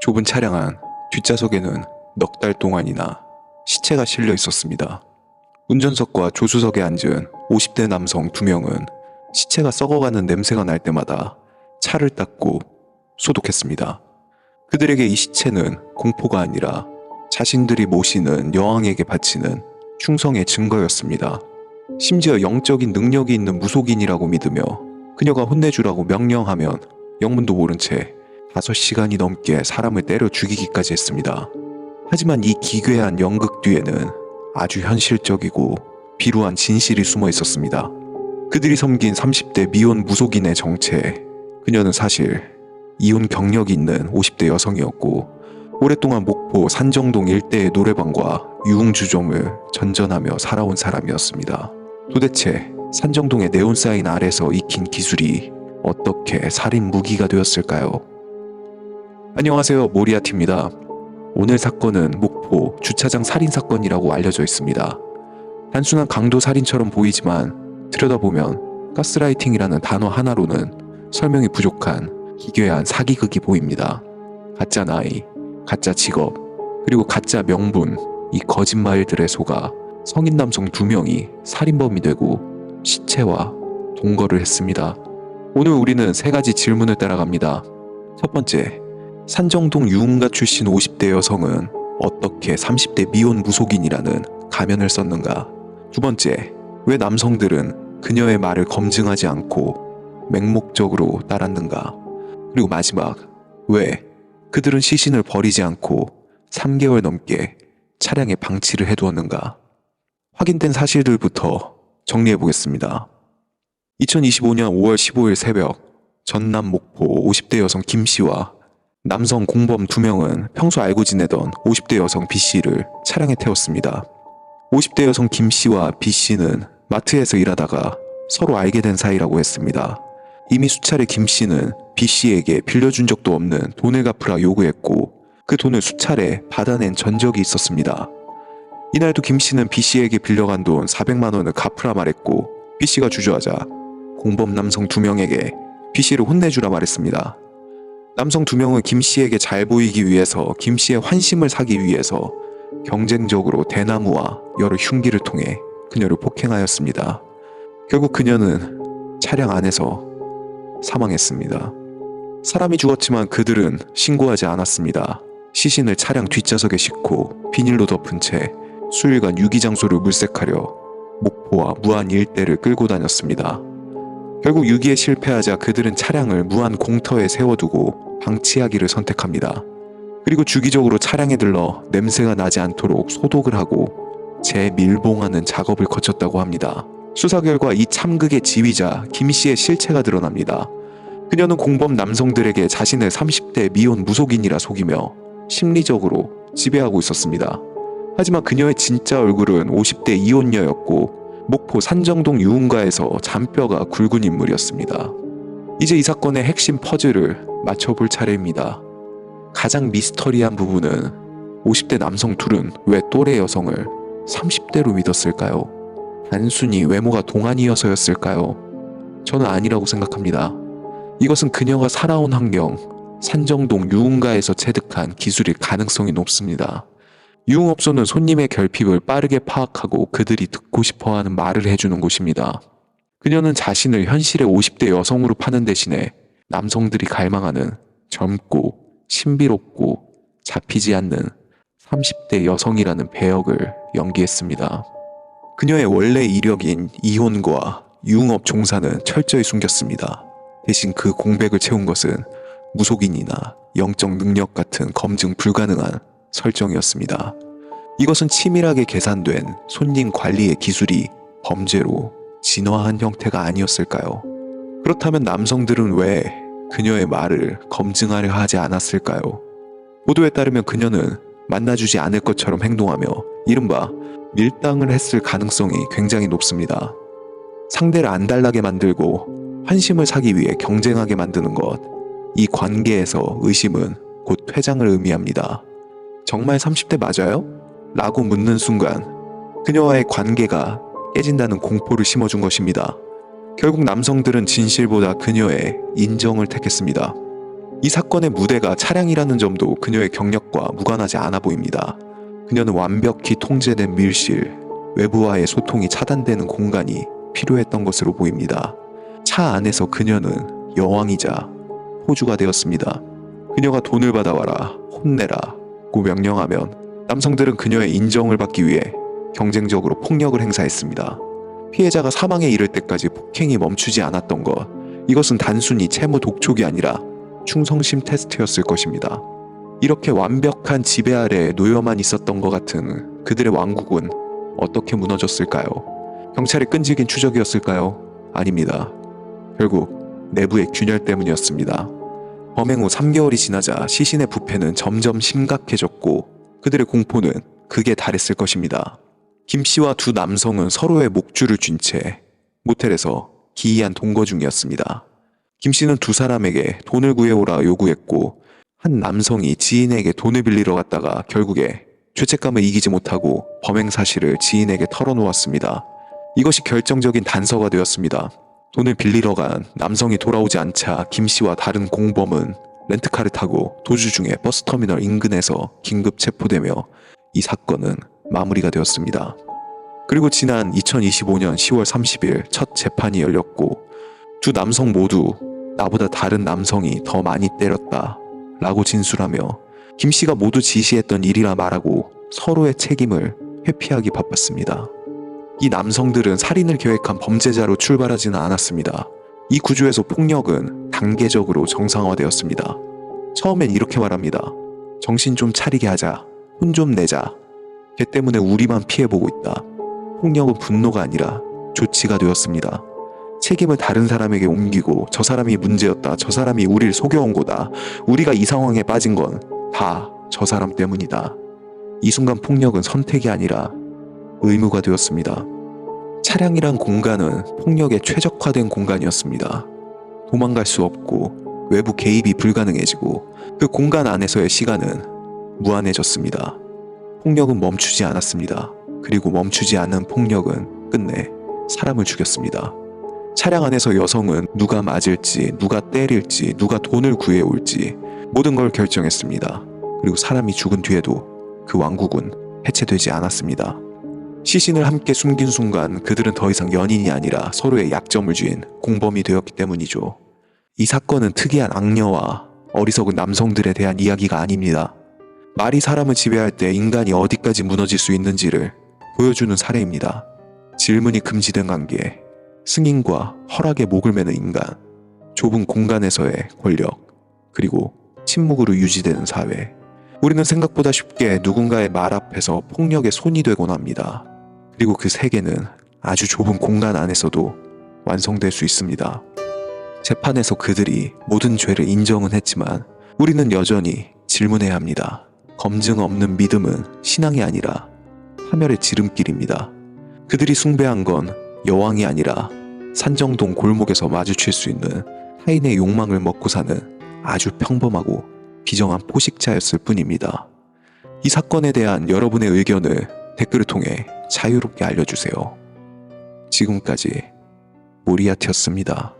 좁은 차량 안 뒷좌석에는 넉 달 동안이나 시체가 실려 있었습니다. 운전석과 조수석에 앉은 50대 남성 2명은 시체가 썩어가는 냄새가 날 때마다 차를 닦고 소독했습니다. 그들에게 이 시체는 공포가 아니라 자신들이 모시는 여왕에게 바치는 충성의 증거였습니다. 심지어 영적인 능력이 있는 무속인이라고 믿으며 그녀가 혼내주라고 명령하면 영문도 모른 채 5시간이 넘게 사람을 때려 죽이기까지 했습니다. 하지만 이 기괴한 연극 뒤에는 아주 현실적이고 비루한 진실이 숨어 있었습니다. 그들이 섬긴 30대 미혼 무속인의 정체, 그녀는 사실 이혼 경력이 있는 50대 여성이었고 오랫동안 목포 산정동 일대의 노래방과 유흥주점을 전전하며 살아온 사람이었습니다. 도대체 산정동의 네온사인 아래서 익힌 기술이 어떻게 살인 무기가 되었을까요? 안녕하세요, 모리아티입니다. 오늘 사건은 목포 주차장 살인사건이라고 알려져 있습니다. 단순한 강도 살인처럼 보이지만 들여다보면 가스라이팅이라는 단어 하나로는 설명이 부족한 기괴한 사기극이 보입니다. 가짜 나이, 가짜 직업, 그리고 가짜 명분, 이 거짓말들에 속아 성인 남성 2명이 살인범이 되고 시체와 동거를 했습니다. 오늘 우리는 3가지 질문을 따라갑니다. 첫 번째, 산정동 유흥가 출신 50대 여성은 어떻게 30대 미혼 무속인이라는 가면을 썼는가? 두 번째, 왜 남성들은 그녀의 말을 검증하지 않고 맹목적으로 따랐는가? 그리고 마지막, 왜 그들은 시신을 버리지 않고 3개월 넘게 차량에 방치를 해두었는가? 확인된 사실들부터 정리해보겠습니다. 2025년 5월 15일 새벽, 전남 목포 50대 여성 김씨와 남성 공범 2명은 평소 알고 지내던 50대 여성 B씨를 차량에 태웠습니다. 50대 여성 김씨와 B씨는 마트에서 일하다가 서로 알게 된 사이라고 했습니다. 이미 수차례 김씨는 B씨에게 빌려준 적도 없는 돈을 갚으라 요구했고 그 돈을 수차례 받아낸 전적이 있었습니다. 이날도 김씨는 B씨에게 빌려간 돈 400만 원을 갚으라 말했고 B씨가 주저하자 공범 남성 2명에게 B씨를 혼내주라 말했습니다. 남성 2명은 김씨에게 잘 보이기 위해서 김씨의 환심을 사기 위해서 경쟁적으로 대나무와 여러 흉기를 통해 그녀를 폭행하였습니다. 결국 그녀는 차량 안에서 사망했습니다. 사람이 죽었지만 그들은 신고하지 않았습니다. 시신을 차량 뒷좌석에 싣고 비닐로 덮은 채 수일간 유기장소를 물색하려 목포와 무안 일대를 끌고 다녔습니다. 결국 유기에 실패하자 그들은 차량을 무안 공터에 세워두고 방치하기를 선택합니다. 그리고 주기적으로 차량에 들러 냄새가 나지 않도록 소독을 하고 재밀봉하는 작업을 거쳤다고 합니다. 수사 결과 이 참극의 지휘자 김씨의 실체가 드러납니다. 그녀는 공범 남성들에게 자신을 30대 미혼 무속인이라 속이며 심리적으로 지배하고 있었습니다. 하지만 그녀의 진짜 얼굴은 50대 이혼녀였고 목포 산정동 유흥가에서 잔뼈가 굵은 인물이었습니다. 이제 이 사건의 핵심 퍼즐을 맞춰볼 차례입니다. 가장 미스터리한 부분은 50대 남성 둘은 왜 또래 여성을 30대로 믿었을까요? 단순히 외모가 동안이어서였을까요? 저는 아니라고 생각합니다. 이것은 그녀가 살아온 환경, 산정동 유흥가에서 체득한 기술일 가능성이 높습니다. 유흥업소는 손님의 결핍을 빠르게 파악하고 그들이 듣고 싶어하는 말을 해주는 곳입니다. 그녀는 자신을 현실의 50대 여성으로 파는 대신에 남성들이 갈망하는 젊고 신비롭고 잡히지 않는 30대 여성이라는 배역을 연기했습니다. 그녀의 원래 이력인 이혼과 유흥업 종사는 철저히 숨겼습니다. 대신 그 공백을 채운 것은 무속인이나 영적 능력 같은 검증 불가능한 설정이었습니다. 이것은 치밀하게 계산된 손님 관리의 기술이 범죄로 진화한 형태가 아니었을까요? 그렇다면 남성들은 왜 그녀의 말을 검증하려 하지 않았을까요? 보도에 따르면 그녀는 만나주지 않을 것처럼 행동하며 이른바 밀당을 했을 가능성이 굉장히 높습니다. 상대를 안달나게 만들고 환심을 사기 위해 경쟁하게 만드는 것, 이 관계에서 의심은 곧 퇴장을 의미합니다. 정말 30대 맞아요? 라고 묻는 순간 그녀와의 관계가 깨진다는 공포를 심어준 것입니다. 결국 남성들은 진실보다 그녀의 인정을 택했습니다. 이 사건의 무대가 차량이라는 점도 그녀의 경력과 무관하지 않아 보입니다. 그녀는 완벽히 통제된 밀실, 외부와의 소통이 차단되는 공간이 필요했던 것으로 보입니다. 차 안에서 그녀는 여왕이자 호주가 되었습니다. 그녀가 돈을 받아와라, 혼내라고 명령하면 남성들은 그녀의 인정을 받기 위해 경쟁적으로 폭력을 행사했습니다. 피해자가 사망에 이를 때까지 폭행이 멈추지 않았던 것, 이것은 단순히 채무 독촉이 아니라 충성심 테스트였을 것입니다. 이렇게 완벽한 지배 아래 놓여만 있었던 것 같은 그들의 왕국은 어떻게 무너졌을까요? 경찰의 끈질긴 추적이었을까요? 아닙니다. 결국 내부의 균열 때문이었습니다. 범행 후 3개월이 지나자 시신의 부패는 점점 심각해졌고 그들의 공포는 극에 달했을 것입니다. 김 씨와 두 남성은 서로의 목줄을 쥔 채 모텔에서 기이한 동거 중이었습니다. 김 씨는 두 사람에게 돈을 구해오라 요구했고 한 남성이 지인에게 돈을 빌리러 갔다가 결국에 죄책감을 이기지 못하고 범행 사실을 지인에게 털어놓았습니다. 이것이 결정적인 단서가 되었습니다. 돈을 빌리러 간 남성이 돌아오지 않자 김 씨와 다른 공범은 렌트카를 타고 도주 중에 버스터미널 인근에서 긴급 체포되며 이 사건은 마무리가 되었습니다. 그리고 지난 2025년 10월 30일 첫 재판이 열렸고 두 남성 모두 나보다 다른 남성이 더 많이 때렸다 라고 진술하며 김 씨가 모두 지시했던 일이라 말하고 서로의 책임을 회피하기 바빴습니다. 이 남성들은 살인을 계획한 범죄자로 출발하지는 않았습니다. 이 구조에서 폭력은 단계적으로 정상화되었습니다. 처음엔 이렇게 말합니다. 정신 좀 차리게 하자. 혼 좀 내자. 걔 때문에 우리만 피해보고 있다. 폭력은 분노가 아니라 조치가 되었습니다. 책임을 다른 사람에게 옮기고 저 사람이 문제였다. 저 사람이 우리를 속여온 거다. 우리가 이 상황에 빠진 건 다 저 사람 때문이다. 이 순간 폭력은 선택이 아니라 의무가 되었습니다. 차량이란 공간은 폭력에 최적화된 공간이었습니다. 도망갈 수 없고 외부 개입이 불가능해지고 그 공간 안에서의 시간은 무한해졌습니다. 폭력은 멈추지 않았습니다. 그리고 멈추지 않은 폭력은 끝내 사람을 죽였습니다. 차량 안에서 여성은 누가 맞을지, 누가 때릴지, 누가 돈을 구해올지 모든 걸 결정했습니다. 그리고 사람이 죽은 뒤에도 그 왕국은 해체되지 않았습니다. 시신을 함께 숨긴 순간 그들은 더 이상 연인이 아니라 서로의 약점을 쥔 공범이 되었기 때문이죠. 이 사건은 특이한 악녀와 어리석은 남성들에 대한 이야기가 아닙니다. 말이 사람을 지배할 때 인간이 어디까지 무너질 수 있는지를 보여주는 사례입니다. 질문이 금지된 관계, 승인과 허락에 목을 매는 인간, 좁은 공간에서의 권력, 그리고 침묵으로 유지되는 사회. 우리는 생각보다 쉽게 누군가의 말 앞에서 폭력의 손이 되곤 합니다. 그리고 그 세계는 아주 좁은 공간 안에서도 완성될 수 있습니다. 재판에서 그들이 모든 죄를 인정은 했지만 우리는 여전히 질문해야 합니다. 검증 없는 믿음은 신앙이 아니라 파멸의 지름길입니다. 그들이 숭배한 건 여왕이 아니라 산정동 골목에서 마주칠 수 있는 타인의 욕망을 먹고 사는 아주 평범하고 비정한 포식자였을 뿐입니다. 이 사건에 대한 여러분의 의견을 댓글을 통해 자유롭게 알려주세요. 지금까지 모리아티였습니다.